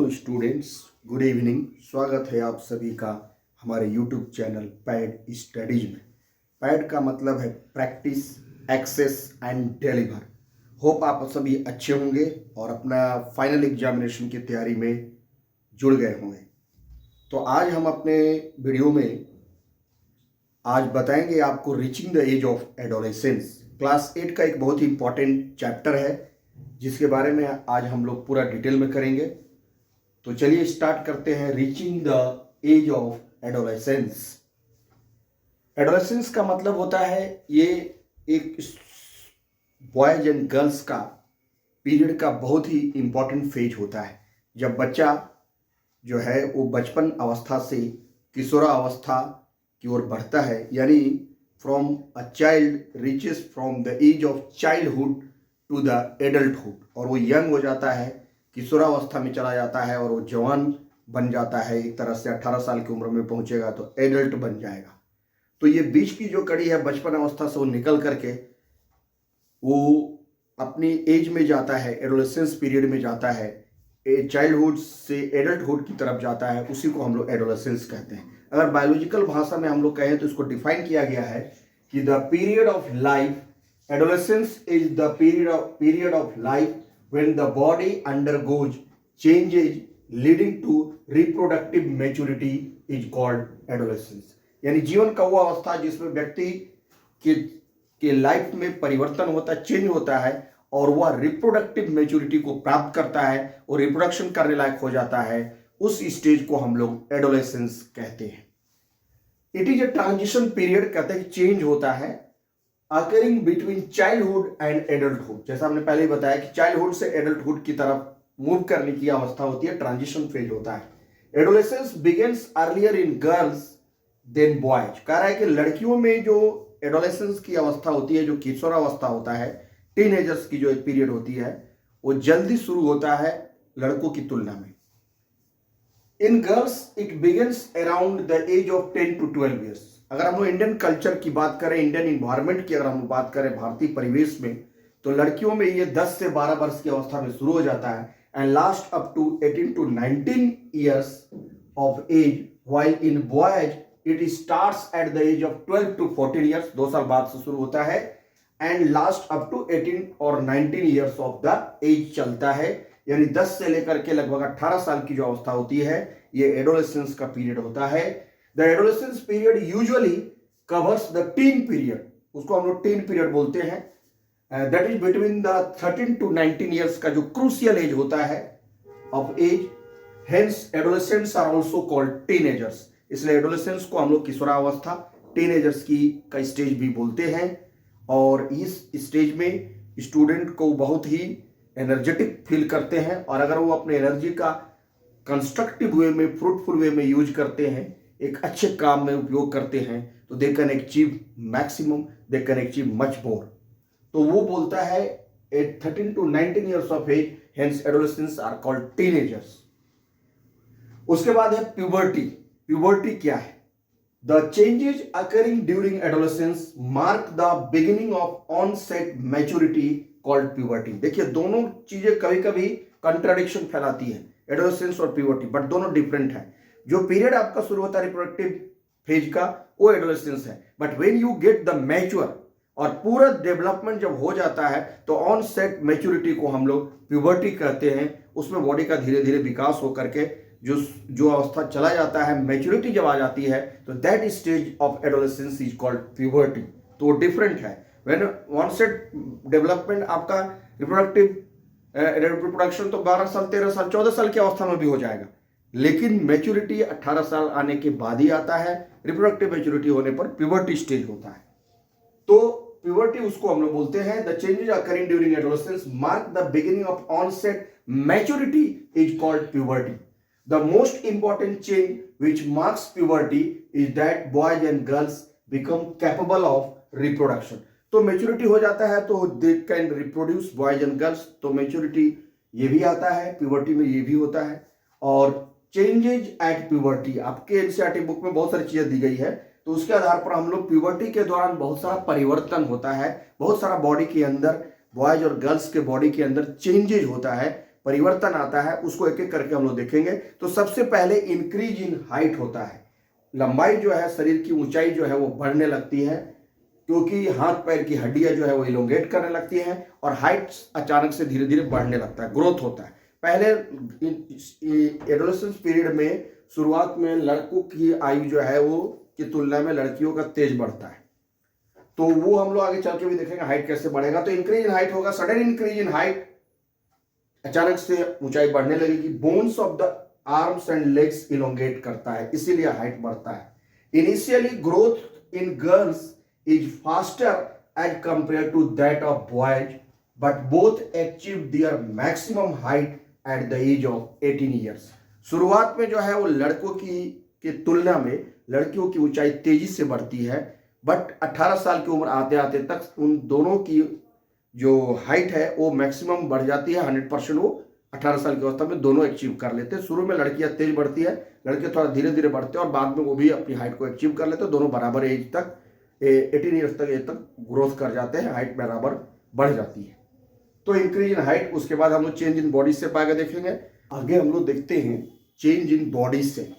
Hello students, good evening. स्वागत है आप सभी का हमारे यूट्यूब चैनल पैड स्टडीज में। पैड का मतलब है practice, access and deliver. Hope आप सभी अच्छे होंगे और अपना फाइनल एग्जामिनेशन की तैयारी में जुड़ गए होंगे। तो आज हम अपने वीडियो में आज बताएंगे आपको reaching the age of adolescence. Class 8 का एक बहुत ही इंपॉर्टेंट चैप्टर है जिसके बारे में आज हम लोग पूरा डिटेल में करेंगे। तो चलिए स्टार्ट करते हैं। Reaching the age of adolescence. Adolescence का मतलब होता है ये एक बॉयज एंड गर्ल्स का पीरियड का बहुत ही इंपॉर्टेंट फेज होता है। जब बच्चा जो है वो बचपन अवस्था से किशोरावस्था की ओर बढ़ता है, यानी from a child reaches from the age of childhood to the adulthood, और वो यंग हो जाता है, किशोरावस्था में चला जाता है और वो जवान बन जाता है। एक तरह से 18 साल की उम्र में पहुंचेगा तो एडल्ट बन जाएगा। तो ये बीच की जो कड़ी है, बचपन अवस्था से वो निकल करके वो अपनी एज में जाता है, एडोलेसेंस पीरियड में जाता है, चाइल्डहुड से एडल्टहुड की तरफ जाता है, उसी को हम लोग एडोलेसेंस कहते हैं। अगर बायोलॉजिकल भाषा में हम लोग कहें तो इसको डिफाइन किया गया है कि the period of life, adolescence is the period of life when the body undergoes changes leading to reproductive maturity is called adolescence। यानी जीवन का वो अवस्था जिसमें व्यक्ति के लाइफ में परिवर्तन होता है, चेंज होता है और वह रिप्रोडक्टिव मैच्योरिटी को प्राप्त करता है और रिप्रोडक्शन करने लायक हो जाता है। उस स्टेज को हम लोग एडोलेसेंस कहते हैं। It is a transition period, कहते हैं चेंज होता है occurring between childhood and adulthood. जैसा हमने पहले ही बताया कि चाइल्डहुड से एडल्टहुड की तरफ मूव करने की अवस्था होती है, ट्रांजिशन फेज होता है। Adolescence begins earlier in girls than boys. कह रहा है कि लड़कियों में जो एडोलेसेंस की अवस्था होती है, जो किशोरावस्था होता है, टीनेजर्स की जो एक पीरियड होती है, वो जल्दी शुरू होता है लड़कों की तुलना में। In girls it begins around the age of 10 to 12 years. अगर हम लोग इंडियन कल्चर की बात करें, इंडियन इन्वायरमेंट की अगर हम बात करें, भारतीय परिवेश में, तो लड़कियों में ये 10 से 12 वर्ष की अवस्था में शुरू हो जाता है and last up to 18 to 19 years of age, while in boys it starts at the age of 12 to 14 years, 2 साल बाद से शुरू होता है एंड लास्ट अप टू 18 और 19 ईयर्स ऑफ द एज चलता है। यानी 10 से लेकर के लगभग 18 साल की जो अवस्था होती है, ये एडोलेसेंस का पीरियड होता है। The adolescence period usually covers the teen period, उसको हम लोग teen period बोलते हैं। That is between the 13 to 19 years का जो crucial age होता है of age, hence adolescents are also called teenagers। इसलिए adolescents को हम लोग किशोरावस्था, teenagers का स्टेज भी बोलते हैं। और इस स्टेज में स्टूडेंट को बहुत ही एनर्जेटिक फील करते हैं और अगर वो अपने एनर्जी का कंस्ट्रक्टिव वे में, फ्रूटफुल वे में यूज करते हैं, एक अच्छे काम में उपयोग करते हैं, तो they can achieve maximum, they can achieve much more. तो वो बोलता है at 13 to 19 years of age, hence adolescence are called teenagers. उसके बाद है प्यूबर्टी। प्यूबर्टी क्या है? The changes occurring during adolescence mark the beginning of onset maturity called puberty. देखिए, दोनों चीजें कभी कभी कंट्राडिक्शन फैलाती है, एडोलेसेंस और प्यूबर्टी, बट दोनों डिफरेंट है। जो पीरियड आपका शुरू होता है रिप्रोडक्टिव फेज का, वो एडोलेसेंस है, but when you get the mature और पूरा डेवलपमेंट जब हो जाता है तो ऑन सेट मैच्योरिटी को हम लोग प्यूबर्टी कहते हैं। उसमें बॉडी का धीरे धीरे विकास होकर के जो अवस्था चला जाता है, मैच्योरिटी जब आ जाती है, तो that stage of adolescence is called puberty. तो डिफरेंट है। व्हेन ऑन सेट डेवलपमेंट आपका रिप्रोडक्शन तो 12 साल, 13 साल, 14 साल की अवस्था में भी हो जाएगा, लेकिन मैच्योरिटी 18 साल आने के बाद ही आता है। रिप्रोडक्टिव मैच्योरिटी होने पर प्यूबर्टी स्टेज होता है। तो प्यूबर्टी उसको हम लोग बोलते हैं the changes occurring during adolescence mark the beginning of onset maturity is called puberty. The most important change which marks puberty is that boys and girls become capable of reproduction. तो maturity हो जाता है तो they can reproduce, boys and girls. तो maturity ये भी आता है, प्यूबर्टी में ये भी होता है। और चेंजेज एट प्यूबर्टी, आपके एनसीईआरटी बुक में बहुत सारी चीजें दी गई है, तो उसके आधार पर हम लोग प्यूबर्टी के दौरान बहुत सारा परिवर्तन होता है, बहुत सारा बॉडी के अंदर, बॉयज और गर्ल्स के बॉडी के अंदर चेंजेज होता है। परिवर्तन आता है उसको एक एक करके हम लोग देखेंगे। तो सबसे पहले इंक्रीज इन हाइट होता है। लंबाई जो है, शरीर की ऊंचाई जो है वो बढ़ने लगती है, क्योंकि हाथ पैर की हड्डियां जो है वो इलोंगेट करने लगती हैं और हाइट अचानक से धीरे धीरे बढ़ने लगता है, ग्रोथ होता है। पहले एडोलेसेंस पीरियड में शुरुआत में लड़कों की आयु जो है वो की तुलना में लड़कियों का तेज बढ़ता है। तो वो हम लोग आगे चल के भी देखेंगे हाइट कैसे बढ़ेगा। तो इंक्रीज इन हाइट होगा, सडन इंक्रीज इन हाइट, अचानक से ऊंचाई बढ़ने लगेगी। Bones of the arms and legs elongate करता है, इसीलिए हाइट बढ़ता है। Initially growth in girls is faster as compare to that of boys, but both achieve their maximum height at the age of 18 years. शुरुआत में जो है वो लड़कों की तुलना में लड़कियों की ऊंचाई तेजी से बढ़ती है, बट 18 साल की उम्र आते आते तक उन दोनों की जो हाइट है वो मैक्सिमम बढ़ जाती है। 100% वो 18 साल की अवस्था में दोनों अचीव कर लेते हैं। शुरू में लड़कियां तेज बढ़ती है, लड़के थोड़ा धीरे धीरे बढ़ते हैं और बाद में वो भी अपनी हाइट को अचीव कर लेते हैं। दोनों बराबर एज तक 18 ईयर्स तक एज तक ग्रोथ कर जाते हैं, हाइट बराबर बढ़ जाती है। तो इंक्रीज इन हाइट, उसके बाद हम लोग चेंज इन बॉडी शेप आगे देखेंगे। आगे हम लोग देखते हैं change in body shape.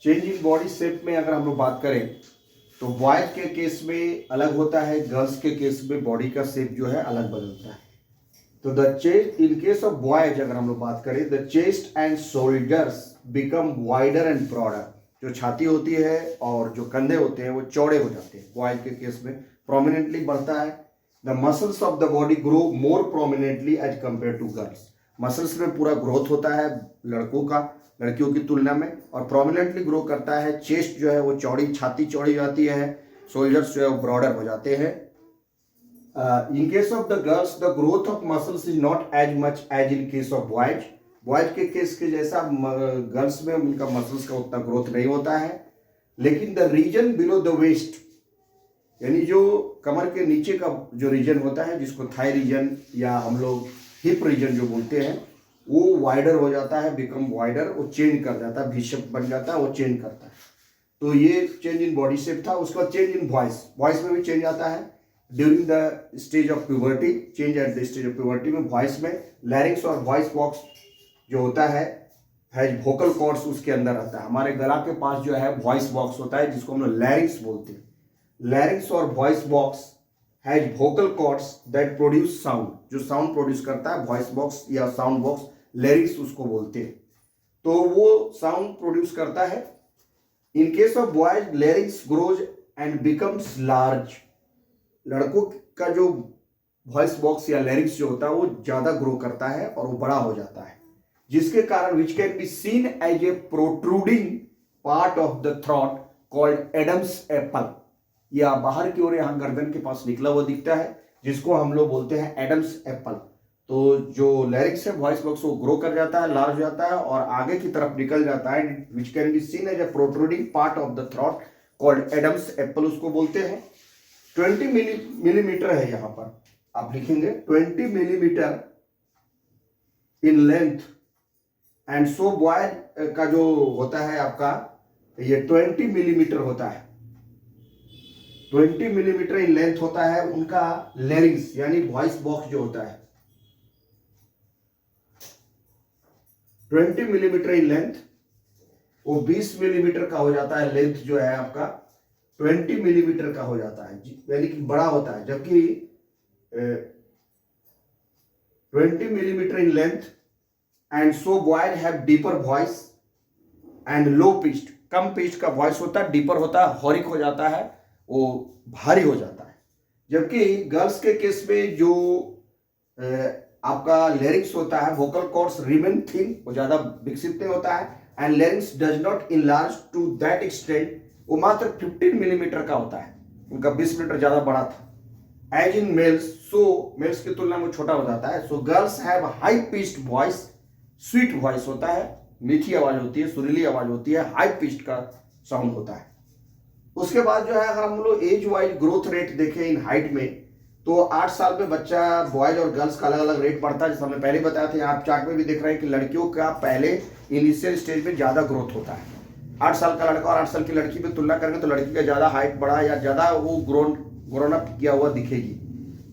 Change in body shape में अगर हम लोग बात करें तो बॉयज के केस में अलग होता है, गर्ल्स के केस में बॉडी का शेप जो है अलग बदलता है। तो the chest in case of boys अगर हम लोग बात करें, the chest and shoulders become wider and broader. जो छाती होती है और जो कंधे होते हैं वो चौड़े हो जाते हैं। बॉयज के केस में प्रोमिनेंटली बढ़ता है। The muscles of the body grow more prominently as compare to girls. Muscles में पूरा ग्रोथ होता है लड़कों का लड़कियों की तुलना में, और प्रोमिनेंटली ग्रो करता है। चेस्ट जो है वो चौड़ी, छाती चौड़ी हो जाती है। शोल्डर्स जो है वो ब्रॉडर हो जाते हैं। In case of the girls the growth of muscles is not as much as in case of boys. Boys के केस के जैसा गर्ल्स में उनका मसल्स का उतना ग्रोथ नहीं होता है। लेकिन the region below the waist, यानी जो कमर के नीचे का जो रीजन होता है, जिसको थाई रीजन या हम लोग हिप रीजन जो बोलते हैं, वो वाइडर हो जाता है, बिकम वाइडर, वो चेंज कर जाता है, वी शेप बन जाता है, वो चेंज करता है। तो ये चेंज इन बॉडी शेप था। उसके बाद चेंज इन वॉइस, वॉइस में भी चेंज आता है during the stage of puberty. Change at the stage of puberty में वॉइस में लैरिंग्स और वॉइस बॉक्स जो होता है वोकल कॉर्ड्स उसके अंदर आता है। हमारे गला के पास जो है वॉइस बॉक्स होता है, जिसको हम लोग लैरिंग्स बोलते हैं। लैरिंग्स और voice box has vocal cords that produce sound. जो साउंड प्रोड्यूस करता है वॉइस बॉक्स या साउंड बॉक्स, लैरिंग्स उसको बोलते हैं। तो वो साउंड प्रोड्यूस करता है। इन case of boys लैरिंग्स grows and becomes large. लड़कों का जो वॉइस बॉक्स या लैरिंग्स जो होता है वो ज्यादा ग्रो करता है और वो बड़ा हो जाता है, जिसके कारण which can be seen as a protruding part of the throat called Adam's apple. या बाहर की ओर यहाँ गर्दन के पास निकला हुआ दिखता है, जिसको हम लोग बोलते हैं एडम्स एप्पल। तो जो लैरिंग्स है वॉइस बॉक्स वो ग्रो कर जाता है, लार्ज हो जाता है और आगे की तरफ निकल जाता है, which can be seen as a protruding part of the throat called Adam's apple उसको बोलते हैं। 20 मिलीमीटर है, यहाँ पर आप लिखेंगे 20 millimetre in length and so boys का जो होता है आपका ये 20 मिलीमीटर होता है। 20 मिलीमीटर इन लेंथ होता है उनका लैरिंग्स यानी वॉइस बॉक्स जो होता है। 20 मिलीमीटर इन लेंथ, वो 20 मिलीमीटर का हो जाता है। लेंथ जो है आपका 20 मिलीमीटर का हो जाता है, यानी कि बड़ा होता है। जबकि 20 millimetre in length and so boys have deeper voice and low pitched. Come pitch का वॉइस होता है, डीपर होता है, हॉरिक हो जाता है, वो भारी हो जाता है। जबकि गर्ल्स के केस में जो आपका लैरिंग्स होता है, वोकल कॉर्ड्स रिमेन थिन, वो ज्यादा विकसित नहीं होता है, and larynx does not enlarge to that extent. वो मात्र 15 मिलीमीटर का होता है, उनका 20 मिलीमीटर ज्यादा बड़ा था। As in males, so males की तुलना में छोटा हो जाता है। So girls have high pitched voice, sweet voice होता है, मीठी आवाज होती है, सुरीली आवाज होती है, हाई पिच्ड का साउंड होता है। उसके बाद जो है अगर हम लोग एज वाइज ग्रोथ रेट देखें इन हाइट में, तो 8 साल में बच्चा बॉयज और गर्ल्स का अलग अलग रेट बढ़ता है। जैसे हमने पहले बताया था, आप चार्ट में भी देख रहे हैं कि लड़कियों का पहले इनिशियल स्टेज में ज्यादा ग्रोथ होता है। 8 साल का लड़का और 8 साल की लड़की में तुलना करेंगे तो लड़की का ज्यादा हाइट बढ़ा या ज्यादा वो ग्रोन अप किया हुआ दिखेगी।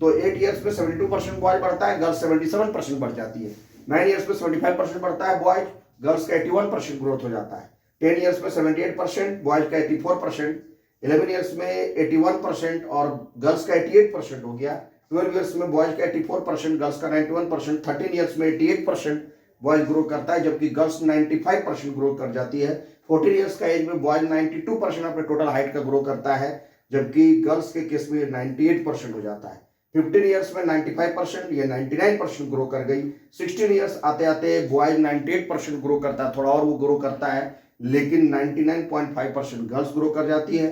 तो 8 ईयर्स में 72% बॉयज बढ़ता है, गर्ल्स 77% बढ़ जाती है। 9 ईयर्स में 75% बढ़ता है बॉयज, गर्ल्स का 81% ग्रोथ हो जाता है। 10 ईयर्स में 78%, बॉयज का 84%, 11 ईयर्स में 81% और गर्ल्स का 88% हो गया। 12 ईयर्स में बॉयज का 84%, गर्ल्स का 91%, 13 ईयर्स में 88% बॉयज ग्रो करता है, जबकि गर्ल्स 95% ग्रो कर जाती है। 14 ईयर्स का एज में बॉयज 92% अपने टोटल हाइट का ग्रो करता है, जबकि गर्ल्स के केस में 98% हो जाता है। 15 ईयर्स में 95%, ये 99% ग्रो कर गई। 16 ईयर्स आते आते बॉयज 98% ग्रो करता है, थोड़ा और वो ग्रो करता है, लेकिन 99.5% गर्ल्स ग्रो कर जाती है।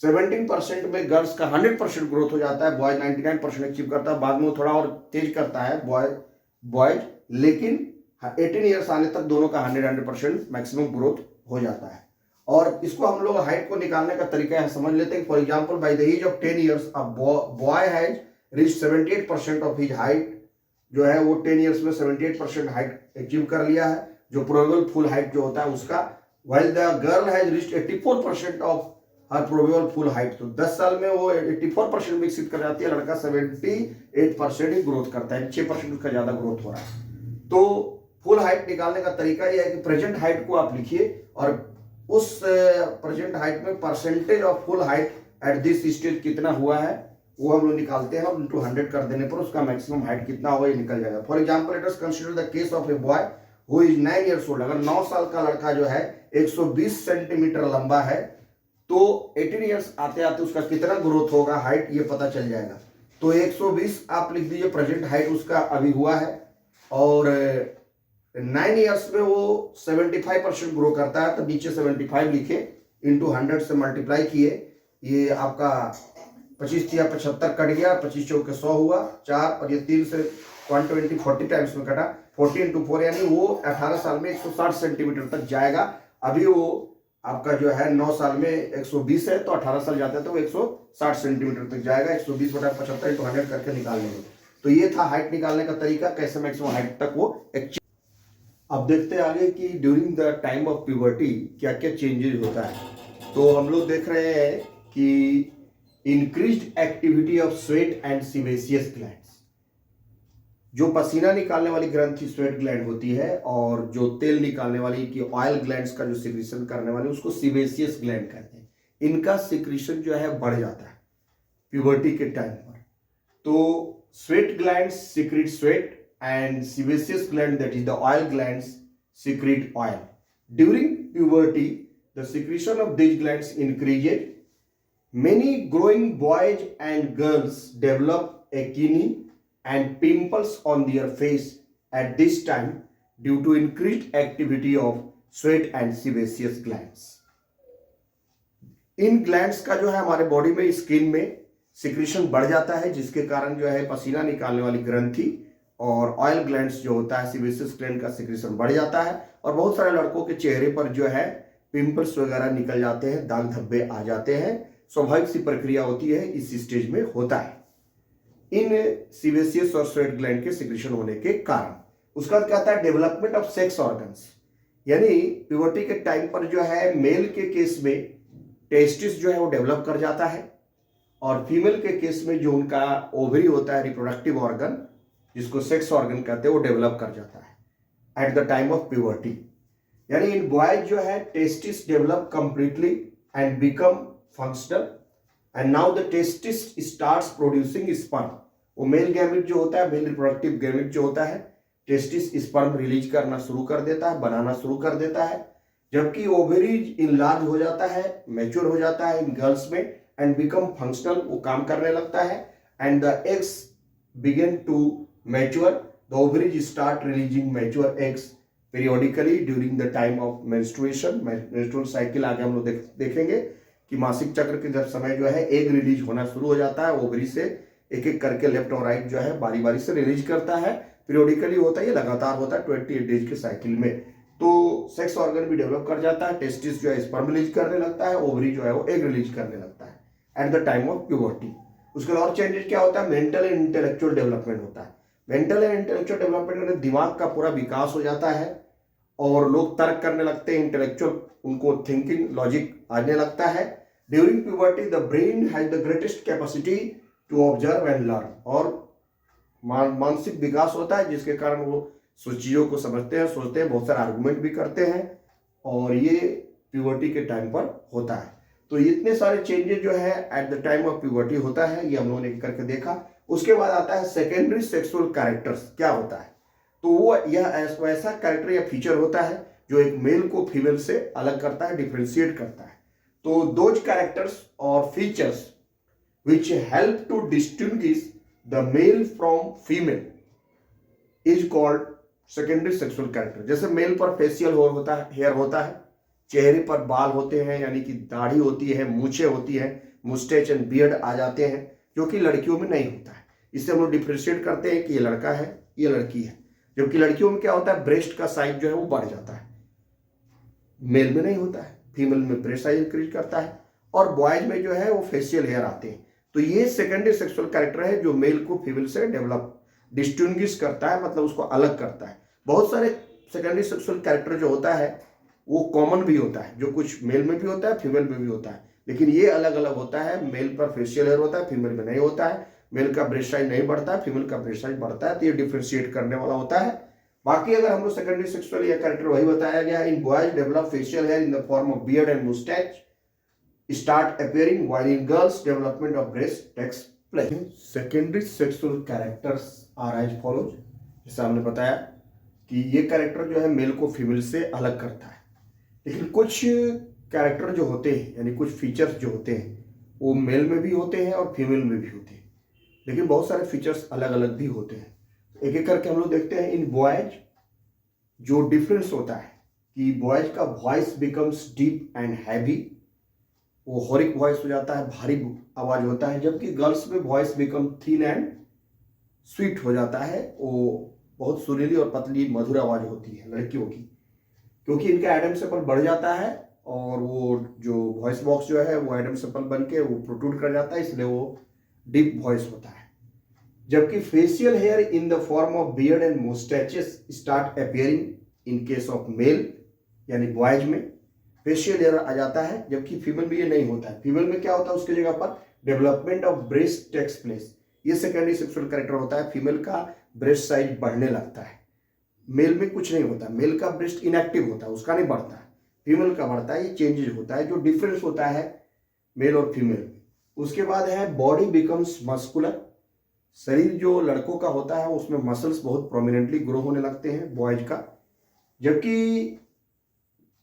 17% में गर्ल्स का 100% ग्रोथ हो जाता है, बॉयज 99% अचीव करता है, बाद में वो थोड़ा और तेज करता है बॉयज, लेकिन 18 ईयर्स आने तक दोनों का 100% मैक्सिमम ग्रोथ हो जाता है। और इसको हम लोग हाइट को निकालने का तरीका है समझ लेते हैं। For example, by the age of 10 years a boy has reach 78% of his height, जो है वो 10 ईयर्स में 78% हाइट अचीव कर लिया है, जो प्रोबेबल फुल हाइट जो होता है उसका। While the girl has reached 84% of her probable full height, तो 10 साल में वो 84% विकसित कर जाती है, लड़का 78% ही ग्रोथ करता है, 6% उसका ज्यादा ग्रोथ हो रहा है। तो फुल हाइट निकालने का तरीका यह है कि प्रेजेंट हाइट को आप लिखिए और उस प्रेजेंट हाइट में percentage of full height at this stage कितना हुआ है वो हम लोग निकालते हैं, और इंटू 100 कर देने पर उसका मैक्सिमम हाइट कितना होगा ये निकल जाएगा। For example, let us consider the case of a boy who is 9 years old. अगर 9 साल का लड़का जो है 120 सेंटीमीटर लंबा है, तो 18 ईयर्स आते आते उसका कितना ग्रोथ होगा हाइट ये पता चल जाएगा। तो 120 आप लिख दीजिए प्रेजेंट हाइट उसका अभी हुआ है, और 9 ईयर्स में वो 75% ग्रो करता है, तो नीचे 75 लिखे, इंटू 100 से मल्टीप्लाई किए, ये आपका 25 या 75 कट गया, 25 चौके 100 हुआ 4, और ये 3 से 120 40 टाइम्स में कटा, 40 इंटू 4, यानी वो 18 साल में 160 सेंटीमीटर तक जाएगा। अभी वो आपका जो है 9 साल में 120 है, तो 18 साल जाता है तो वो 160 सेंटीमीटर तक जाएगा। 120 बटा 75 इंटू 100 करके निकाल लेंगे। तो ये था हाइट निकालने का तरीका, कैसे मैक्सिमम हाइट तक वो अचीव। अब देखते हैं आगे कि during the time of puberty क्या क्या चेंजेस होता है। तो हम लोग देख रहे हैं कि increased activity of sweat and sebaceous glands, जो पसीना निकालने वाली ग्रंथि स्वेट ग्लैंड होती है, और जो तेल निकालने वाली की ऑयल ग्लैंड्स का जो सिक्रीशन करने वाली उसको सीबेसियस ग्लैंड कहते हैं। इनका सिक्रीशन जो है बढ़ जाता है प्यूबर्टी के टाइम पर। तो sweat glands secrete sweat and sebaceous gland, that is the oil glands, secrete oil. During puberty, the secretion of these glands increases. Many growing boys and girls develop acne and pimples on their face at this time due to increased activity of sweat and sebaceous glands. In glands का जो है हमारे body में, skin में secretion बढ़ जाता है, जिसके कारण जो है पसीना निकालने वाली ग्रंथि और ऑयल ग्लैंड्स जो होता है सीबेसियस ग्लैंड का सिक्रीशन बढ़ जाता है, और बहुत सारे लड़कों के चेहरे पर जो है पिंपल्स वगैरह निकल जाते हैं, दाग धब्बे आ जाते हैं। स्वाभाविक सी प्रक्रिया होती है, इस स्टेज में होता है इन सीबेसियस और स्वेट ग्लैंड के सिक्रीशन होने के कारण। उसका कहता है डेवलपमेंट ऑफ सेक्स ऑर्गन्स, यानी प्यूबर्टी के टाइम पर जो है मेल के केस में टेस्टिस जो है वो डेवलप कर जाता है, और फीमेल के केस में जो उनका ओवरी होता है रिप्रोडक्टिव ऑर्गन, जिसको सेक्स ऑर्गन कहते हैं, वो डेवलप कर जाता है at the time of puberty. यानी इन बॉयज जो है testis develop completely and become functional, and now the testis starts producing sperm. वो मेल गैमेट जो होता है, मेल रिप्रोडक्टिव गैमेट जो होता है, टेस्टिस स्पर्म रिलीज करना शुरू कर देता है, बनाना शुरू कर देता है, जबकि ओवरीज इनलार्ज हो जाता है, मैच्योर हो जाता है इन गर्ल्स में, एंड बिकम फंक्शनल, वो काम करने लगता है, and the eggs begin to mature. The ovaries start releasing mature eggs periodically during the time of menstruation. Menstrual cycle आगे हम लोग देखेंगे कि मासिक चक्र के जब समय जो है एग रिलीज होना शुरू हो जाता है, ओवरी से एक एक करके लेफ्ट और राइट जो है बारी बारी से रिलीज करता है, पीरियोडिकली होता है, ये लगातार होता है 28 डेज के साइकिल में। तो सेक्स ऑर्गन भी डेवलप कर जाता है, टेस्टिस जो है स्पर्म रिलीज करने लगता है, ओवरी जो है वो एग रिलीज करने लगता है at the time of puberty. उसके और चेंजेस क्या होता है, मेंटल एंड इंटेलेक्चुअल डेवलपमेंट होता है। मेंटल एंड इंटेलेक्चुअल डेवलपमेंट में दिमाग का पूरा विकास हो जाता है, और लोग तर्क करने लगते हैं, इंटेलेक्चुअल उनको थिंकिंग लॉजिक आने लगता है। During puberty the brain has the greatest capacity to observe and learn, और मानसिक विकास होता है, जिसके कारण वो चीज़ों को समझते हैं, सोचते हैं, बहुत सारे आर्गूमेंट भी करते हैं, और ये प्यूबर्टी के टाइम पर होता है। तो इतने सारे चेंजेस जो है at the time of puberty होता है, ये हम लोगों ने करके देखा। उसके बाद आता है सेकेंडरी सेक्सुअल कैरेक्टर्स, क्या होता है? तो वो यह ऐसा कैरेक्टर या फीचर होता है जो एक मेल को फीमेल से अलग करता है, डिफ्रेंशिएट करता है। तो दोज कैरेक्टर्स और features which help to distinguish the male from female is called secondary sexual character। जैसे मेल पर फेशियल हेयर होता है, चेहरे पर बाल होते हैं, यानी कि दाढ़ी होती है, मूछें होती है, मुस्टैच एंड बियर्ड आ जाते हैं, जो कि लड़कियों में नहीं होता है। इससे हम लोग डिफ्रेंशिएट करते हैं कि ये लड़का है, ये लड़की है। जबकि लड़कियों में क्या होता है, ब्रेस्ट का साइज जो है वो बढ़ जाता है, मेल में नहीं होता है। फीमेल में ब्रेस्ट साइज इंक्रीज करता है, और बॉयज में जो है वो फेशियल हेयर आते हैं। तो ये सेकेंडरी सेक्सुअल कैरेक्टर है जो मेल को फीमेल से डिस्टिंग्विश करता है, मतलब उसको अलग करता है। बहुत सारे सेकेंडरी सेक्सुअल कैरेक्टर जो होता है वो कॉमन भी होता है, जो कुछ मेल में भी होता है, फीमेल में भी होता है, लेकिन ये अलग अलग होता है। मेल पर फेशियल हेयर होता है, फीमेल में नहीं होता है। मेल का ब्रेस्ट साइज नहीं बढ़ता है, फीमेल का ब्रेस्ट साइज बढ़ता है। तो ये डिफ्रेंशिएट करने वाला होता है। बाकी अगर हम लोग सेकेंडरी सेक्सुअल या कैरेक्टर वही बताया गया, in boys develop facial here in the form of beard and moustache start appearing, while in girls development of breast takes place। secondary sexual characters are as follows। जैसे हमने बताया कि ये character जो है मेल को फीमेल से अलग करता है, लेकिन कुछ कैरेक्टर जो होते हैं, यानी कुछ फीचर्स जो होते हैं, वो मेल में भी होते हैं और फीमेल में भी होते हैं, लेकिन बहुत सारे फीचर्स अलग अलग भी होते हैं। एक एक करके हम लोग देखते हैं। इन बॉयज जो डिफरेंस होता है कि बॉयज का voice becomes deep and heavy, वो हॉरिक वॉइस हो जाता है, भारी आवाज होता है। जबकि गर्ल्स में voice become thin and sweet हो जाता है, वो बहुत सुरीली और पतली मधुर आवाज होती है लड़कियों की, क्योंकि इनका एडम सेपल बढ़ जाता है, और वो जो वॉइस बॉक्स जो है वो एडम सेपल बन के वो प्रोट्रूड कर जाता है, इसलिए वो डीप वॉइस होता है। जबकि facial here in the form of beard and moustaches start appearing in case of male, यानी बॉयज में फेशियल हेयर आ जाता है, जबकि फीमेल में ये नहीं होता है। फीमेल में क्या होता है, उसकी जगह पर development of breast takes place. ये सेकेंडरी सेक्सुअल कैरेक्टर होता है। फीमेल का ब्रेस्ट साइज बढ़ने लगता है, मेल में कुछ नहीं होता। मेल का ब्रेस्ट इनएक्टिव होता है, उसका नहीं बढ़ता है, फीमेल का बढ़ता है। ये चेंजेस होता है, जो डिफरेंस होता है मेल और फीमेल में। उसके बाद है बॉडी बिकम्स मस्कुलर। शरीर जो लड़कों का होता है उसमें मसल्स बहुत प्रोमिनेंटली ग्रो होने लगते हैं बॉयज का, जबकि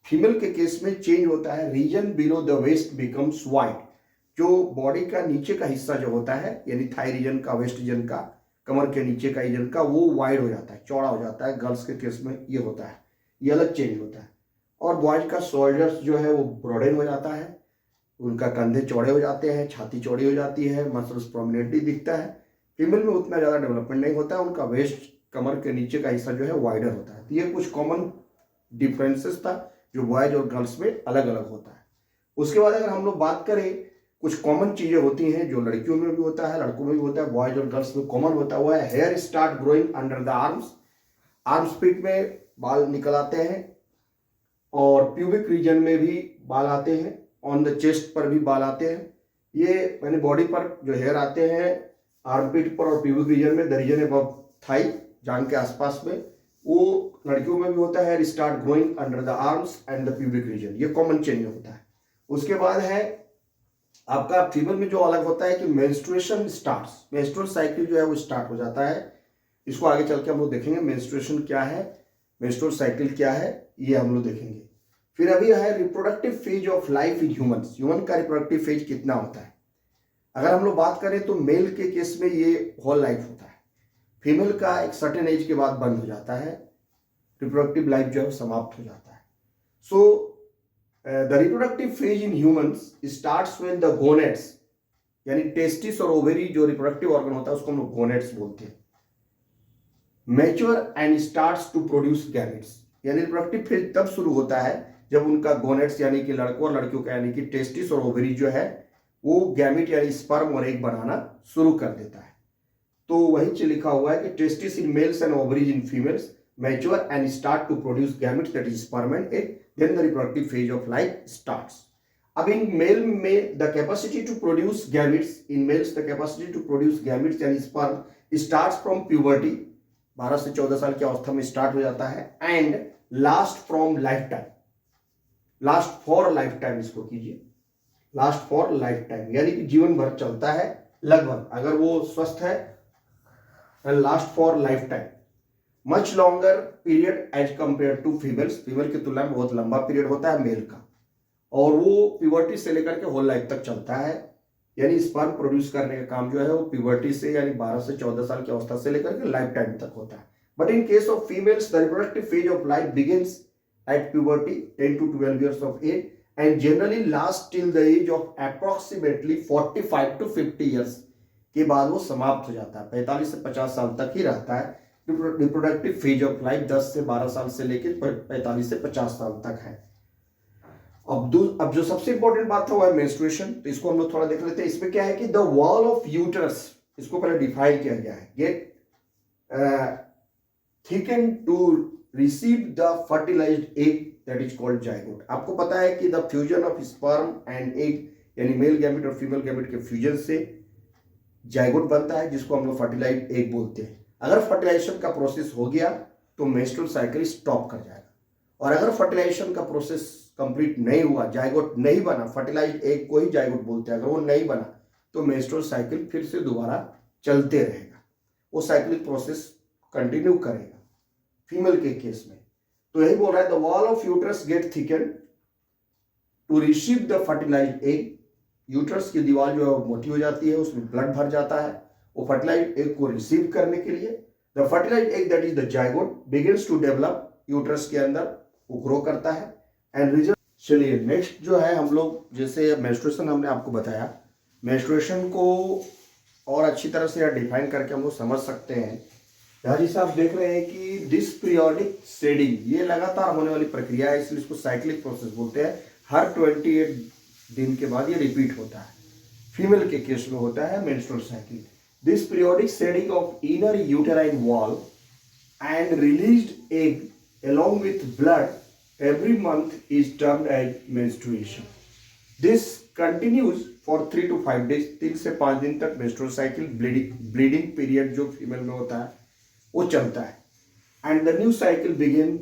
फीमेल के केस में चेंज होता है। Region below the waist becomes wide. जो बॉडी का नीचे का हिस्सा जो होता है, यानी थाई रीजन का, वेस्ट रीजन का, कमर के नीचे का रीजन का, वो वाइड हो जाता है, चौड़ा हो जाता है। गर्ल्स के केस में ये होता है, ये अलग चेंज होता है। और बॉयज का शोल्डर्स जो है वो ब्रॉडन हो जाता है, उनका कंधे चौड़े हो जाते हैं, छाती चौड़ी हो जाती है, मसल्स प्रोमिनेंटली दिखता है। फीमेल में उतना ज़्यादा डेवलपमेंट नहीं होता है, उनका वेस्ट, कमर के नीचे का हिस्सा जो है वाइडर होता है। तो ये कुछ कॉमन डिफरेंसेस था जो बॉयज और गर्ल्स में अलग अलग होता है। उसके बाद अगर हम लोग बात करें, कुछ कॉमन चीजें होती हैं जो लड़कियों में भी होता है, लड़कों में भी होता है, बॉयज और गर्ल्स में कॉमन होता हुआ है। Hair start growing under the arms. Arms पीठ में बाल निकल आते हैं, और प्यूबिक रीजन में भी बाल आते हैं, ऑन द चेस्ट पर भी बाल आते हैं। ये मैंने बॉडी पर जो हेयर आते हैं आर्मपिट पर और प्यूबिक रीजन में, द रीजन अबव थाई, जांघ के आसपास में, वो लड़कियों में भी होता है। Start growing under the arms and the pubic region, ये कॉमन चेंज होता है। उसके बाद है आपका फीमेल में जो अलग होता है कि मेंस्ट्रुएशन स्टार्ट्स, मेंस्ट्रुअल साइकिल जो है वो स्टार्ट हो जाता है। इसको आगे चल के हम लोग देखेंगे मेंस्ट्रुएशन क्या है, मेंस्ट्रुअल साइकिल क्या है, ये हम लोग देखेंगे। फिर अभी है reproductive phase of life in humans. Human का रिप्रोडक्टिव फेज कितना होता है? अगर हम लोग बात करें तो मेल के केस में ये होल लाइफ होता है, फीमेल का एक सर्टेन एज के बाद बंद हो जाता है, रिप्रोडक्टिव लाइफ जो है समाप्त हो जाता है। So the reproductive phase in humans starts when the gonads, यानी टेस्टिस और ओवेरी जो रिप्रोडक्टिव ऑर्गन होता है उसको हम लोग गोनेट्स बोलते हैं, mature and starts to produce gametes. यानी रिप्रोडक्टिव फेज तब शुरू होता है जब उनका गोनेट्स यानी कि लड़कों और लड़कियों का यानी कि टेस्टिस और ओवेरी जो है वो गैमेट यानी स्पर्म और एग बनाना शुरू कर देता है। तो वहीं लिखा हुआ है कि testis in males and ovaries in females mature and start to produce gametes, that is sperm and egg, then the reproductive phase of life starts. अब इन मेल में the capacity to produce gametes, in males the capacity to produce gametes and sperm starts from puberty, 12 से 14 साल की अवस्था में start हो जाता है and last from life time, last for life time इसको कीजिए, लास्ट फॉर लाइफ टाइम यानी कि जीवन भर चलता है लगभग, अगर वो स्वस्थ है, last for life time, much longer period as compare to females, female की तुलना में बहुत लंबा पीरियड होता है मेल का, और वो प्यूबर्टी से लेकर के होल लाइफ तक चलता है, यानी स्पर्म प्रोड्यूस करने का काम जो है वो प्यूबर्टी से यानी 12 से 14 साल की अवस्था से लेकर के लाइफ टाइम तक होता है। But in case of females the reproductive phase of life begins at puberty 10 to 12 years of age and generally lasts till the age of approximately 45 to 50 years के बाद वो समाप्त हो जाता है, 45 से 50 साल तक ही रहता है। रिप्रोडक्टिव फेज ऑफ लाइफ 10 से 12 साल से लेकर 45 से 50 साल तक है। अब जो सबसे इंपॉर्टेंट बात था वो है मेंस्ट्रुएशन, तो इसको हम लोग थोड़ा देख लेते हैं। इसमें क्या है कि द वॉल ऑफ यूटरस, इसको पहले डिफाइन किया गया है, get thicken to receive the fertilised egg that is called zygote. आपको पता है कि the fusion of sperm and egg यानी मेल गैमेट और फीमेल गैमेट के फ्यूजन से जाइगोट बनता है जिसको हम लोग फर्टिलाइज्ड एग बोलते हैं। अगर फर्टिलाइजेशन का प्रोसेस हो गया तो मेंस्ट्रुअल साइकिल स्टॉप कर जाएगा, और अगर फर्टिलाइजेशन का प्रोसेस कंप्लीट नहीं हुआ, जाइगोट नहीं बना, फर्टिलाइज्ड एग को ही जाइगोट बोलते हैं, अगर वो नहीं बना तो मेंस्ट्रुअल साइकिल फिर से दोबारा चलते रहेगा, वो साइक्लिक प्रोसेस कंटिन्यू करेगा फीमेल के केस में। तो यही बोल रहा है the wall of uterus get thicken to receive the fertilised egg, uterus की दीवार जो है मोटी हो जाती है, उसमें ब्लड भर जाता है वो फर्टिलाइज्ड एग को रिसीव करने के लिए। The fertilised egg that is the zygote begins to develop, uterus के अंदर वो ग्रो करता है एंड रिजल्ट। चलिए नेक्स्ट जो है हम लोग, जैसे मेंस्ट्रुएशन हमने आपको बताया, मेंस्ट्रुएशन को और अच्छी तरह से डिफाइन करके हम लोग समझ सकते हैं। यहाँ जिसे आप देख रहे हैं कि डिस्पीरियोडिक शेडिंग, ये लगातार होने वाली प्रक्रिया है, इसलिए इसको साइक्लिक प्रोसेस बोलते हैं। हर 28 दिन के बाद ये रिपीट होता है, फीमेल के केस में होता है menstrual cycle. This periodic shedding of inner uterine wall and released egg along with blood every month is termed as menstruation. This continues for 3 to 5 days, 3 से 5 दिन तक मेंस्ट्रुअल साइकिल, ब्लीडिंग पीरियड जो female में होता है वो चलता है, and the new cycle begin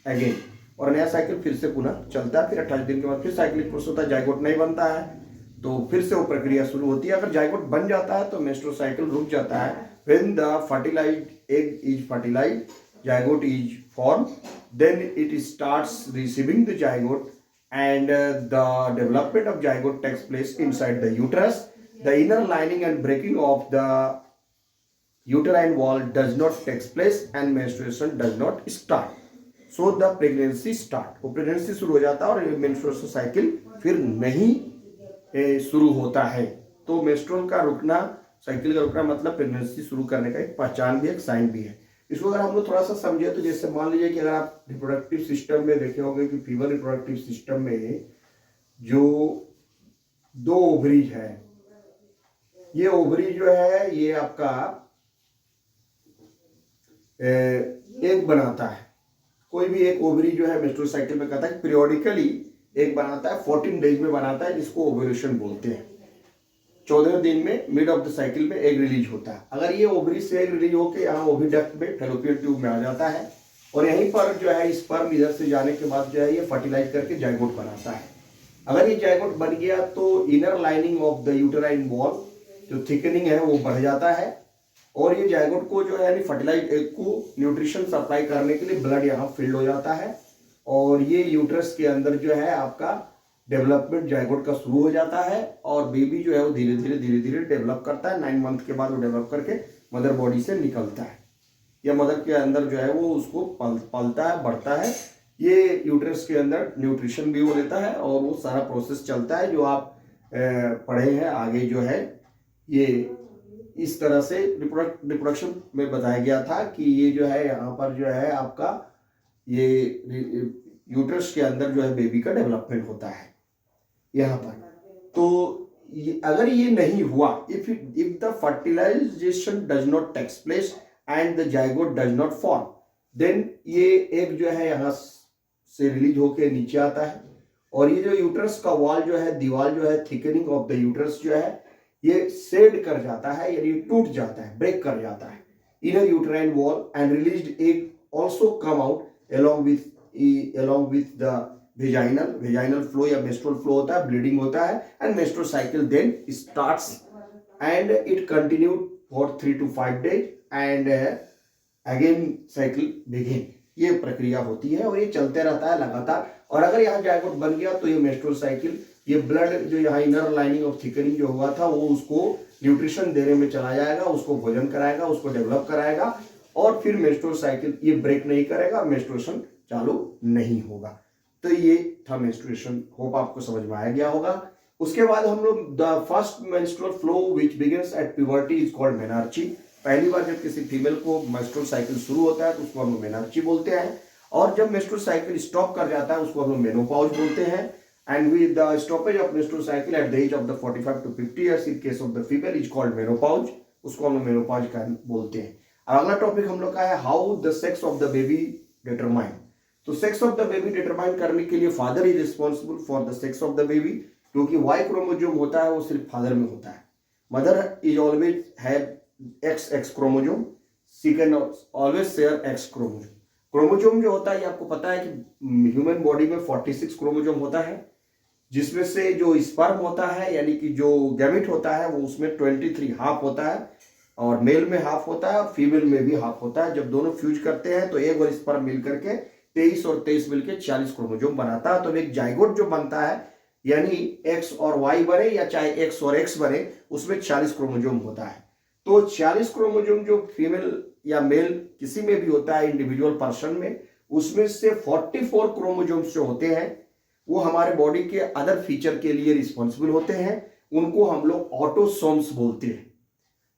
again, और नया साइकिल फिर से पुनः चलता है। फिर 28 दिन के बाद फिर साइक्लिक प्रोसेस होता है, जाइगोट नहीं बनता है तो फिर से वो प्रक्रिया शुरू होती है। अगर जाइगोट बन जाता है तो मेंस्ट्रुअल साइकिल रुक जाता है। When the fertilised egg is fertilised, zygote is formed, then it starts receiving the zygote and the development of zygote takes place inside the uterus. The inner lining and breaking of the uterine wall does not take place and menstruation does not start. So the pregnancy start, वो pregnancy शुरू हो जाता है और menstruation cycle फिर नहीं शुरू होता है। तो मेंस्ट्रुअल का रुकना, साइकिल का रुकना मतलब प्रेगनेंसी शुरू करने का एक पहचान भी, एक साइन भी है। इसको अगर हम लोग थोड़ा सा समझे तो जैसे मान लीजिए कि अगर आप रिप्रोडक्टिव सिस्टम में देखे होंगे कि फीमेल रिप्रोडक्टिव सिस्टम में जो 2 ओवरीज है, ये ओवरी जो है ये आपका एक बनाता है, कोई भी एक ओवरी जो है मेंस्ट्रुअल साइकिल में कहता है पीरियोडिकली एक बनाता है, 14 डेज में बनाता है, जिसको ओव्यूलेशन बोलते हैं। 14 दिन में मिड ऑफ द साइकिल में एग रिलीज होता है। अगर ये ओवरी से एग रिलीज होकर यहाँ ओविडक्ट में फैलोपियन ट्यूब में आ जाता है और यहीं पर जो है स्पर्म इधर से जाने के बाद जो है ये फर्टिलाइज करके जाइगोट बनाता है। अगर ये जाइगोट बन गया तो inner lining of the uterine wall जो थिकनिंग है वो बढ़ जाता है, और ये जाइगोट को जो है यानी फर्टिलाइज एग को न्यूट्रिशन सप्लाई करने के लिए ब्लड यहाँ फिल्ड हो जाता है, और ये यूट्रस के अंदर जो है आपका डेवलपमेंट जाइगोट का शुरू हो जाता है, और बेबी जो है वो धीरे धीरे डेवलप करता है। 9 मंथ के बाद वो डेवलप करके मदर बॉडी से निकलता है, या मदर के अंदर जो है वो उसको पलता है, बढ़ता है। ये यूट्रस के अंदर न्यूट्रिशन भी वो लेता है और वो सारा प्रोसेस चलता है जो आप पढ़े हैं आगे जो है। ये इस तरह से रिप्रोडक्शन में बताया गया था कि ये जो है यहाँ पर जो है आपका ये यूट्रस के अंदर जो है बेबी का डेवलपमेंट होता है यहाँ पर। तो अगर ये नहीं हुआ, if the fertilisation does not takes place and the zygote does not form, then ये एग जो है यहाँ से रिलीज होके नीचे आता है, और ये जो यूट्रस का वॉल जो है, दीवार जो है, थिकनिंग ऑफ द यूट्रस जो है ये शेड कर जाता है, यानी टूट जाता है, ब्रेक कर जाता है। inner uterine wall and released egg also come out along with the vaginal flow या menstrual flow होता है, bleeding होता है, and menstrual cycle then starts and it continued for 3 to 5 days and again cycle begin. ये प्रक्रिया होती है और ये चलते रहता है लगातार। और अगर यहाँ जायगोट बन गया तो ये मेंस्ट्रुअल साइकिल, ये ब्लड जो यहाँ इनर लाइनिंग ऑफ थिकनिंग जो हुआ था वो उसको न्यूट्रिशन देने में चला जाएगा, उसको भोजन कराएगा, उसको डेवलप कराएगा और फिर मेंस्ट्रुअल साइकिल ये ब्रेक नहीं करेगा, मेंस्ट्रुएशन चालू नहीं होगा। तो ये था मेंस्ट्रुएशन। होप आपको समझ में आ गया होगा। उसके बाद हम लोग the first menstrual flow which begins at puberty is called menarche. पहली बार जब किसी फीमेल को मेंस्ट्रुअल साइकिल शुरू होता है तो उसको हम लोग मेनार्ची बोलते हैं, और जब मेंस्ट्रुअल साइकिल स्टॉप कर जाता है उसको हम लोग मेनोपॉज बोलते हैं। And with the stoppage of menstrual cycle at the age of the 45 to 50 years in case of the female is called menopause, उसको हम लोग मेनोपॉज का बोलते हैं। अगला टॉपिक हम लोग का है how the sex of the baby determine. तो sex of the baby determine करने के लिए father is responsible for the sex of the baby, क्योंकि वाई क्रोमोजोम होता है वो सिर्फ फादर में होता है। Mother is always have XX chromosome, she can always share X chromosome. Chromosome जो होता है ये आपको पता है कि ह्यूमन बॉडी में 46 क्रोमोजोम होता है, जिसमें से जो स्पर्म होता है यानी कि जो गैमेट होता है वो उसमें 23 हाफ होता है, और मेल में हाफ होता है और फीमेल में भी हाफ होता है। जब दोनों फ्यूज करते हैं तो एग और स्पर्म मिल करके 23 और 23 मिलकर 40 क्रोमोजोम बनाता है। तो एक जाइगोट जो बनता है यानी X और Y बने या चाहे X और X बने, उसमें 40 क्रोमोजोम होता है। तो 40 क्रोमोजोम जो फीमेल या मेल किसी में भी होता है इंडिविजुअल पर्सन में, उसमें से 44 क्रोमोजोम्स जो होते हैं वो हमारे बॉडी के अदर फीचर के लिए रिस्पॉन्सिबल होते हैं, उनको हम लोग ऑटोसोम्स बोलते हैं।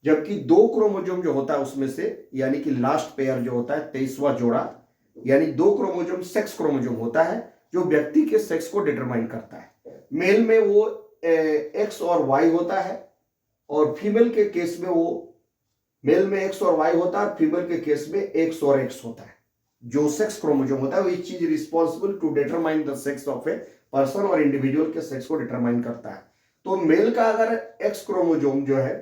जबकि 2 क्रोमोजोम जो होता है उसमें से यानी कि लास्ट पेयर जो होता है 23वां जोड़ा, यानी 2 क्रोमोजोम सेक्स क्रोमोजोम होता है जो व्यक्ति के सेक्स को डिटरमाइन करता है। मेल में वो X और Y होता है और फीमेल के केस में वो मेल में X और Y होता है, फीमेल के केस में X और X होता है। जो सेक्स क्रोमोजोम होता है वो इस चीज responsible to determine the sex of a person और इंडिविजुअल के सेक्स को डिटरमाइन करता है। तो मेल का अगर X क्रोमोजोम जो है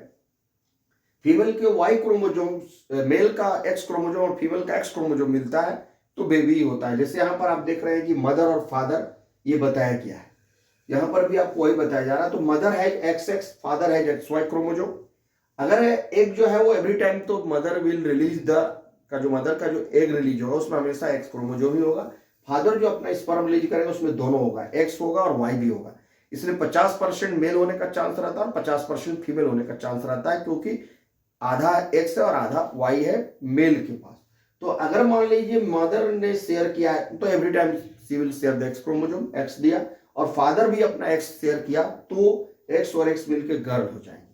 फीमेल के Y क्रोमोजोम, मेल का X क्रोमोजोम और फीमेल का X क्रोमोजोम मिलता है तो बेबी होता है। जैसे यहां पर आप देख रहे हैं कि मदर और फादर ये बताया गया है, यहां पर भी आपको वही बताया जा रहा है। तो मदर है XX, फादर है XY क्रोमोजोम। अगर एक जो है वो एवरी टाइम, तो मदर विल रिलीज मदर का जो एग रिलीज होगा उसमें हमेशा X क्रोमोजोम ही होगा। फादर जो अपना स्पर्म रिलीज करेगा उसमें दोनों होगा, X होगा और Y भी होगा। इसलिए 50% मेल होने का चांस रहता है और 50% फीमेल होने का चांस रहता है, क्योंकि आधा X है और आधा Y है मेल के पास। तो अगर मान लीजिए मदर ने शेयर किया है तो every time she will share the X chromosome, X दिया, और फादर भी अपना X शेयर किया तो X और X मिलकर गर्ल हो जाएंगे।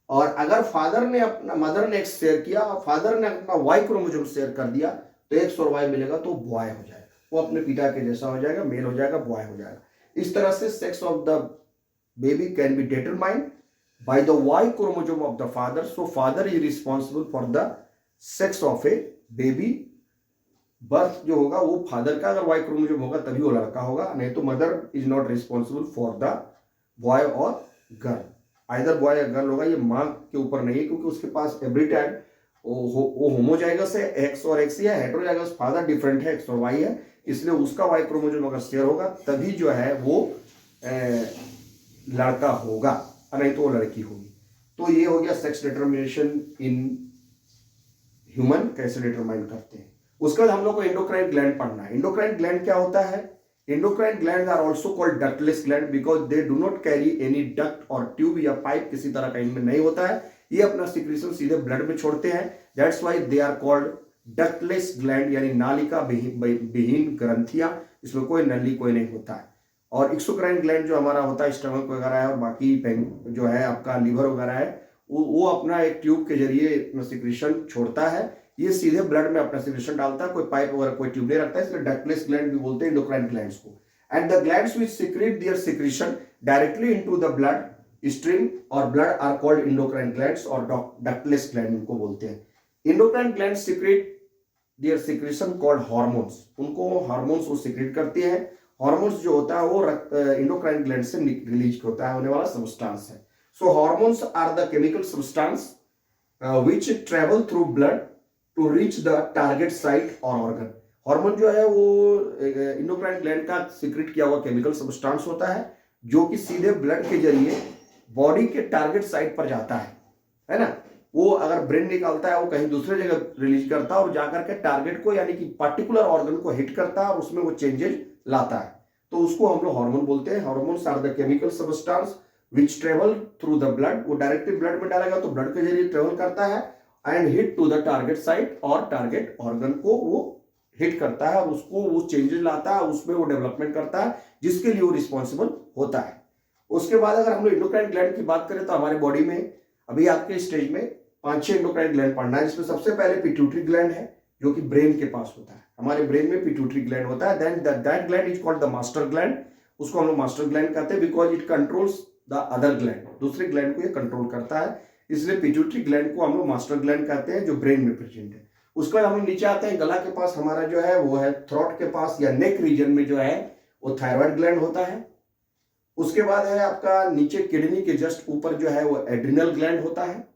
और अगर फादर ने अपना मदर ने X शेयर किया और फादर ने अपना Y क्रोमोजोम शेयर कर दिया तो X और Y मिलेगा तो बॉय हो जाएगा, वो अपने पिता के जैसा हो जाएगा, मेल हो जाएगा, बॉय हो जाएगा। इस तरह से sex of the baby can be determined by the Y chromosome of the father. So father is responsible for the sex of a baby. Birth जो होगा वो फादर का अगर Y क्रोमोजोम होगा तभी वो लड़का होगा, नहीं तो mother is not responsible for the boy और गर्ल। आइदर बॉय या गर्ल होगा, ये माँ के ऊपर नहीं है, क्योंकि उसके पास एवरी टाइम वो होमोजाइगस है X और X है, हेटेरोजाइगस फादर डिफरेंट है X और Y है, इसलिए उसका Y क्रोमोजोम अगर शेयर होगा तभी जो है वो लड़का होगा, नहीं तो वो लड़की होगी। तो ये हो गया सेक्स डिटरमिनेशन इन ह्यूमन, कैसे डिटरमाइन करते हैं। उसके बाद हम लोग को एंडोक्राइन ग्लैंड पढ़ना है। एंडोक्राइन ग्लैंड क्या होता है? Endocrine gland are also called ductless gland because they do not carry any duct और ट्यूब या पाइप, किसी तरह का इनमें नहीं होता है। ये अपना सिक्रीशन सीधे ब्लड में छोड़ते हैं, that's why they are called ductless gland, यानी नालिका विहीन ग्रंथियां, इसमें कोई नली कोई नहीं होता है। और एक्सोक्राइन ग्लैंड जो हमारा होता है स्टमक वगैरह है और बाकी जो है आपका लीवर वगैरह है, वो अपना एक ट्यूब के जरिए अपना सिक्रीशन छोड़ता है, ये सीधे ब्लड में अपना सिक्रीशन डालता है, कोई पाइप वगैरह कोई ट्यूब नहीं रखता है, इसलिए डक्टलेस ग्लैंड भी बोलते हैं एंडोक्राइन ग्लैंड्स को। And the glands which secrete their secretion directly into the blood stream और blood are called endocrine glands और डक्टलेस ग्लैंड इनको बोलते हैं। Endocrine glands secrete their secretion called hormones, उनको हार्मोन्स वो सीक्रेट करती है। हार्मोन्स जो होता है वो एंडोक्राइन ग्लैंड से रिलीज होता है होने वाला सब्सटेंस है। So hormones are the chemical substance which travel through blood to reach the target site और ऑर्गन। हार्मोन जो है वो इंडोक्राइन ग्लैंड का सीक्रेट किया हुआ केमिकल सब्सटेंस होता है जो कि सीधे ब्लड के जरिए बॉडी के टारगेट साइट पर जाता है ना। वो अगर ब्रेन निकालता है वो कहीं दूसरे जगह रिलीज करता है और जाकर के टारगेट को यानी कि पर्टिकुलर ऑर्गन को हिट करता है और उसमें वो चेंजेस लाता है, तो उसको हम लोग हार्मोन बोलते हैं। Hormones are the chemical substance which travel through the blood, वो डायरेक्टली ब्लड में डालेगा तो ब्लड के जरिए ट्रेवल करता है and hit to the target site, और टारगेट ऑर्गन को वो हिट करता है और उसको वो चेंजेस लाता है, उसमें वो डेवलपमेंट करता है जिसके लिए वो रिस्पॉन्सिबल होता है। उसके बाद अगर हम लोग इंडोक्राइन ग्लैंड की बात करें तो हमारे बॉडी में अभी आपके स्टेज में 5-6 इंडोक्राइन ग्लैंड पढ़ना है, जिसमें सबसे पहले पिट्यूटरी ग्लैंड है जो कि ब्रेन के पास होता है। हमारे ब्रेन में पिट्यूटरी ग्लैंड होता है, then that gland is called the master gland. उसको हम लोग मास्टर ग्लैंड कहते हैं because it controls the other gland, दूसरे ग्लैंड को ये कंट्रोल करता है, इसलिए पिट्यूटरी ग्लैंड को हम लोग मास्टर ग्लैंड कहते हैं जो ब्रेन में प्रेजेंट है। उसके बाद हम लोग नीचे आते हैं, गला के पास हमारा जो है वो है थ्रोट के पास या नेक रीजन में जो है वो थायराइड ग्लैंड होता है। उसके बाद है आपका नीचे किडनी के जस्ट ऊपर जो है वो एड्रिनल ग्लैंड होता है,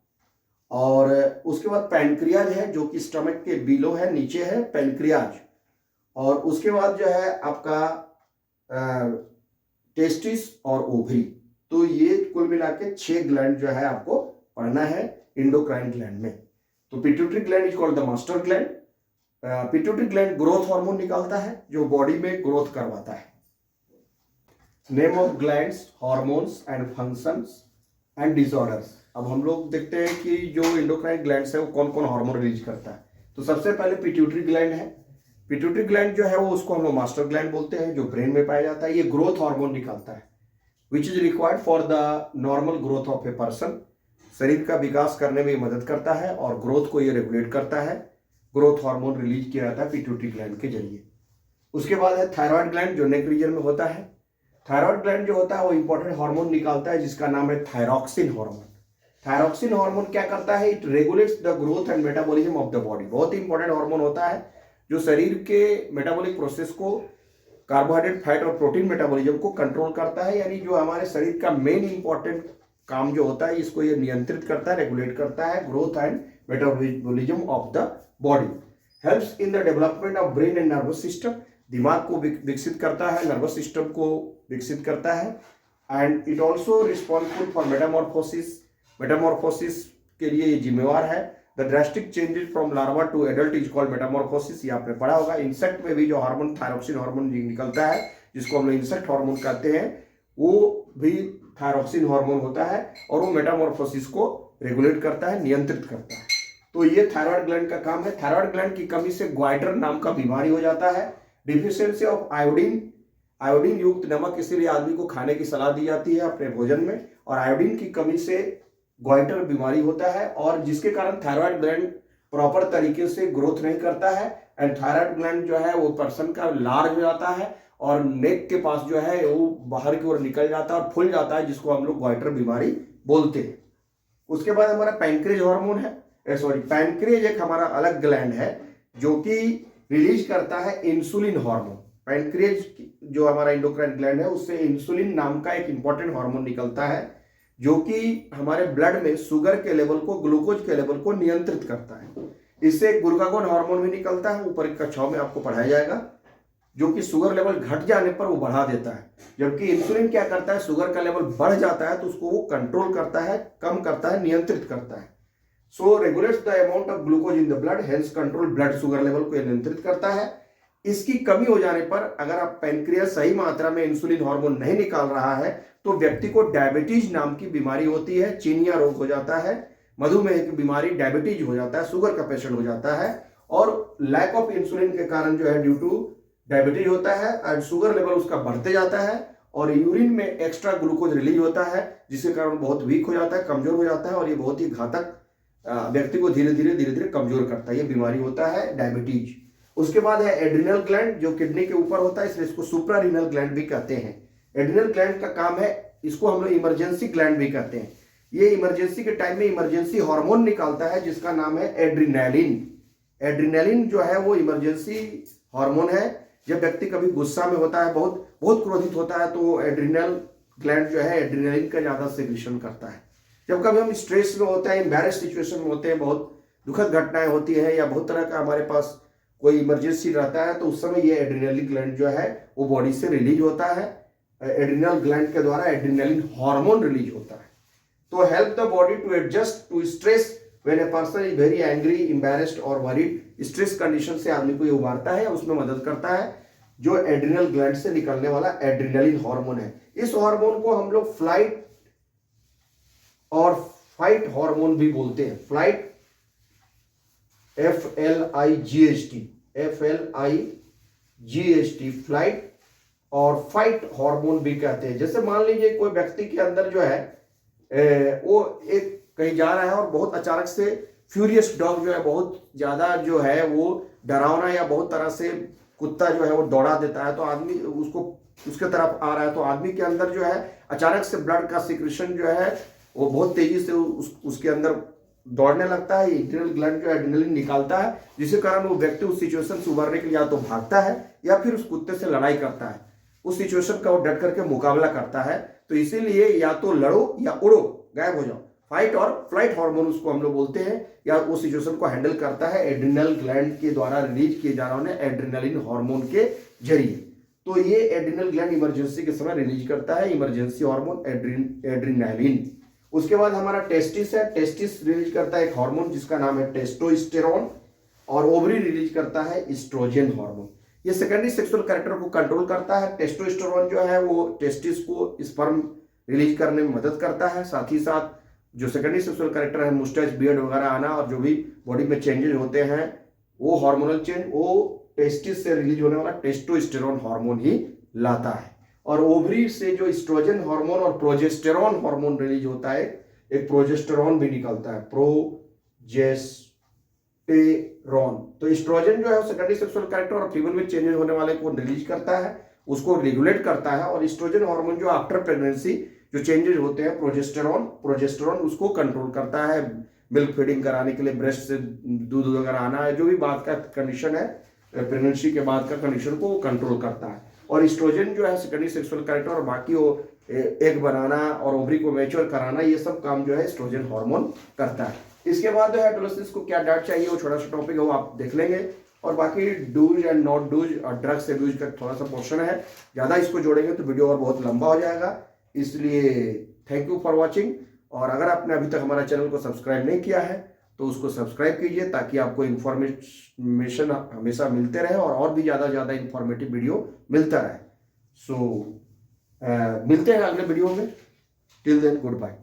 और उसके बाद पैनक्रियाज है जो कि स्टमक के बिलो है, नीचे है पैनक्रियाज, और उसके बाद जो है आपका टेस्टिस और ओवरी। तो ये कुल मिला के 6 ग्लैंड जो है आपको पढ़ना है इंडोक्राइन ग्लैंड में। तो pituitary gland is called the master gland. Pituitary gland growth hormone निकालता है जो बॉडी में ग्रोथ करवाता है। Name of glands, hormones and functions and disorders. अब हम लोग देखते हैं कि जो इंडोक्राइन ग्लैंड्स है वो कौन कौन हार्मोन रिलीज करता है। तो सबसे पहले पिट्यूटरी ग्लैंड है। पिट्यूटरी ग्लैंड जो है वो उसको हम लोग मास्टर ग्लैंड बोलते हैं, जो ब्रेन में पाया जाता है। ये ग्रोथ हार्मोन निकालता है which is required for the normal growth of a person. शरीर का विकास करने में मदद करता है और ग्रोथ को ये रेगुलेट करता है। ग्रोथ हार्मोन रिलीज किया जाता है पिट्यूटरी ग्लैंड के जरिए। उसके बाद है थायराइड ग्लैंड जो नेक रीजन में होता है। थायराइड ग्लैंड जो होता है वो इंपॉर्टेंट हार्मोन निकालता है जिसका नाम है थायरॉक्सिन हार्मोन। थायरॉक्सिन हार्मोन क्या करता है? It regulates the growth and metabolism of the body. बहुत ही इंपॉर्टेंट हार्मोन होता है जो शरीर के मेटाबॉलिक प्रोसेस को, कार्बोहाइड्रेट, फैट और प्रोटीन मेटाबॉलिज्म को कंट्रोल करता है। यानी जो हमारे शरीर का मेन इंपॉर्टेंट काम जो होता है इसको ये नियंत्रित करता है, रेगुलेट करता है, growth and metabolism of the body. Helps in the development of brain and nervous system. दिमाग को विकसित करता है, नर्वस सिस्टम को विकसित करता है। And it also responsible for metamorphosis. Metamorphosis के लिए ये जिम्मेवार है। The drastic changes from larva to adult is called metamorphosis. ये आपने पढ़ा होगा। इंसेक्ट में भी जो हार्मोन थायरॉक्सिन हार्मोन निकलता है जिसको हम लोग इंसेक्ट हार्मोन कहते हैं, वो भी थायरॉक्सिन हार्मोन होता है और वो मेटामॉर्फोसिस को रेगुलेट करता है, नियंत्रित करता है। तो ये थायराइड ग्लैंड का काम है। थायराइड ग्लैंड की कमी से ग्वाइटर नाम का बीमारी हो जाता है। डिफिशियंसी ऑफ आयोडीन, आयोडीन युक्त नमक इसीलिए आदमी को खाने की सलाह दी जाती है अपने भोजन में, और आयोडीन की कमी से ग्वाइटर बीमारी होता है और जिसके कारण थायराइड ग्लैंड प्रॉपर तरीके से ग्रोथ नहीं करता है। एंड थायराइड ग्लैंड जो है वो पर्सन का लार्ज हो जाता है और नेक के पास जो है वो बाहर की ओर निकल जाता है और फूल जाता है, जिसको हम लोग ग्वाइटर बीमारी बोलते हैं। उसके बाद हमारा पैनक्रेज हार्मोन है, पैनक्रेज एक हमारा अलग ग्लैंड है जो कि रिलीज करता है इंसुलिन हार्मोन। पैनक्रेज जो हमारा इंडोक्राइन ग्लैंड है उससे इंसुलिन नाम का एक इंपॉर्टेंट हार्मोन निकलता है जो कि हमारे ब्लड में शुगर के लेवल को, ग्लूकोज के लेवल को नियंत्रित करता है। इससे एक ग्लूकागोन हार्मोन भी निकलता है, ऊपर की कक्षाओं में आपको पढ़ाया जाएगा, जो कि शुगर लेवल घट जाने पर वो बढ़ा देता है। जबकि इंसुलिन क्या करता है? शुगर का लेवल बढ़ जाता है तो उसको वो कंट्रोल करता है, कम करता है, नियंत्रित करता है। So regulates the amount of glucose in the blood, hence control blood sugar level को नियंत्रित करता है। इसकी कमी हो जाने पर अगर आप पैनक्रियास सही मात्रा में इंसुलिन हार्मोन नहीं निकाल रहा है तो व्यक्ति को डायबिटीज नाम की बीमारी होती है, चीनिया रोग हो जाता है, मधुमेह की बीमारी, डायबिटीज हो जाता है, शुगर का पेशेंट हो जाता है। और लैक ऑफ इंसुलिन के कारण जो है ड्यू टू डायबिटीज होता है एंड शुगर लेवल उसका बढ़ते जाता है और यूरिन में एक्स्ट्रा ग्लूकोज रिलीज होता है, जिसके कारण बहुत वीक हो जाता है, कमजोर हो जाता है और ये बहुत ही घातक व्यक्ति को धीरे धीरे कमजोर करता है। ये बीमारी होता है डायबिटीज। उसके बाद है एड्रिनल ग्लैंड जो किडनी के ऊपर होता है, इसलिए इसको सुप्रारीनल ग्लैंड भी कहते हैं। एड्रिनल ग्लैंड का काम है, इसको हम लोग इमरजेंसी ग्लैंड भी कहते हैं। ये इमरजेंसी के टाइम में इमरजेंसी हार्मोन निकालता है जिसका नाम है एड्रिनलिन। एड्रिनलिन जो है वो इमरजेंसी हार्मोन है। जब व्यक्ति कभी गुस्सा में होता है, बहुत क्रोधित होता है, तो एड्रिनल ग्लैंड जो है एड्रिनलिन का ज्यादा सेक्रेशन करता है। जब कभी हम स्ट्रेस में होते हैं, एम्बैरेस सिचुएशन में होते हैं, बहुत दुखद घटनाएं होती हैं या बहुत तरह का हमारे पास कोई इमरजेंसी रहता है, तो उस समय ये एड्रेनलिन ग्लैंड जो है वो बॉडी से रिलीज होता है। एड्रिनल ग्लैंड के द्वारा एड्रेनलिन हार्मोन रिलीज होता है। तो help the body to adjust to stress when a person is very angry, embarrassed और वरीड। स्ट्रेस कंडीशन से आदमी को ये उबारता है, उसमें मदद करता है जो एड्रिनल ग्लैंड से निकलने वाला एड्रेनलिन हार्मोन है। इस हार्मोन को हम लोग फ्लाइट और फाइट हार्मोन भी बोलते हैं। फ्लाइट FLIGHT फ्लाइट और फाइट हार्मोन भी कहते हैं। जैसे मान लीजिए कोई व्यक्ति के अंदर जो है वो एक कहीं जा रहा है और बहुत अचानक से फ्यूरियस डॉग जो है, बहुत ज्यादा जो है वो डरावना या बहुत तरह से कुत्ता जो है वो दौड़ा देता है, तो आदमी उसको उसके तरफ आ रहा है, तो आदमी के अंदर जो है अचानक से ब्लड का सिक्रेशन जो है वो बहुत तेजी से उसके अंदर दौड़ने लगता है। एड्रिनल ग्लैंड जो एड्रेनलिन निकालता है, जिसके कारण वो व्यक्ति उस सिचुएशन से उबरने के लिए या तो भागता है या फिर उस कुत्ते से लड़ाई करता है, उस सिचुएशन का वो डट करके मुकाबला करता है। तो इसीलिए या तो लड़ो या उड़ो, गायब हो जाओ। फाइट और फ्लाइट हार्मोन उसको हम लोग बोलते हैं, या उस सिचुएशन को हैंडल करता है एड्रिनल ग्लैंड के द्वारा रिलीज किए जा रहे एड्रेनलिन हार्मोन के जरिए। तो ये एड्रिनल ग्लैंड इमरजेंसी के समय रिलीज करता है इमरजेंसी हार्मोन एड्रेनलिन। उसके बाद हमारा टेस्टिस है। टेस्टिस रिलीज करता है एक हार्मोन जिसका नाम है टेस्टोस्टेरोन, और ओवरी रिलीज करता है एस्ट्रोजन हार्मोन। ये सेकेंडरी सेक्सुअल कैरेक्टर को कंट्रोल करता है। टेस्टोस्टेरोन जो है वो टेस्टिस को स्पर्म रिलीज करने में मदद करता है। साथ ही साथ जो सेकेंडरी सेक्सुअल कैरेक्टर है, मुस्टैच, बियर्ड वगैरह आना और जो भी बॉडी में चेंजेस होते हैं वो हार्मोनल चेंज वो टेस्टिस से रिलीज होने वाला टेस्टोस्टेरोन हार्मोन ही लाता है। और ओवरी से जो एस्ट्रोजन हार्मोन और प्रोजेस्टेरॉन हार्मोन रिलीज होता है, एक प्रोजेस्टेरॉन भी निकलता है, प्रोजेस्टेरॉन। तो एस्ट्रोजन जो है सेकेंडरी सेक्सुअल कैरेक्टर और फीमेल में चेंजेस होने वाले को रिलीज करता है, उसको रेगुलेट करता है। और एस्ट्रोजन हार्मोन जो आफ्टर प्रेगनेंसी जो चेंजेस होते हैं, प्रोजेस्टेरॉन उसको कंट्रोल करता है, मिल्क फीडिंग कराने के लिए, ब्रेस्ट से दूध वगैरह आना है, जो भी बात का कंडीशन है प्रेगनेंसी के बाद का कंडीशन को वो कंट्रोल करता है। और एस्ट्रोजन जो है सेकेंडरी सेक्सुअल कैरेक्टर और बाकी वो एग बनाना और ओवरी को मैच्योर कराना, ये सब काम जो है एस्ट्रोजन हार्मोन करता है। इसके बाद जो है एडोलेसेंस को क्या डाइट चाहिए, वो छोटा सा टॉपिक है, वो आप देख लेंगे। और बाकी डूज एंड नॉट डूज और ड्रग्स एब्यूज का थोड़ा सा पोर्शन है, ज़्यादा इसको जोड़ेंगे तो वीडियो और बहुत लंबा हो जाएगा। इसलिए थैंक यू फॉर वॉचिंग। और अगर आपने अभी तक हमारा चैनल को सब्सक्राइब नहीं किया है तो उसको सब्सक्राइब कीजिए, ताकि आपको इन्फॉर्मेशन हमेशा मिलते रहे और भी ज़्यादा इन्फॉर्मेटिव वीडियो मिलता रहे। सो मिलते हैं अगले वीडियो में। Till then good bye.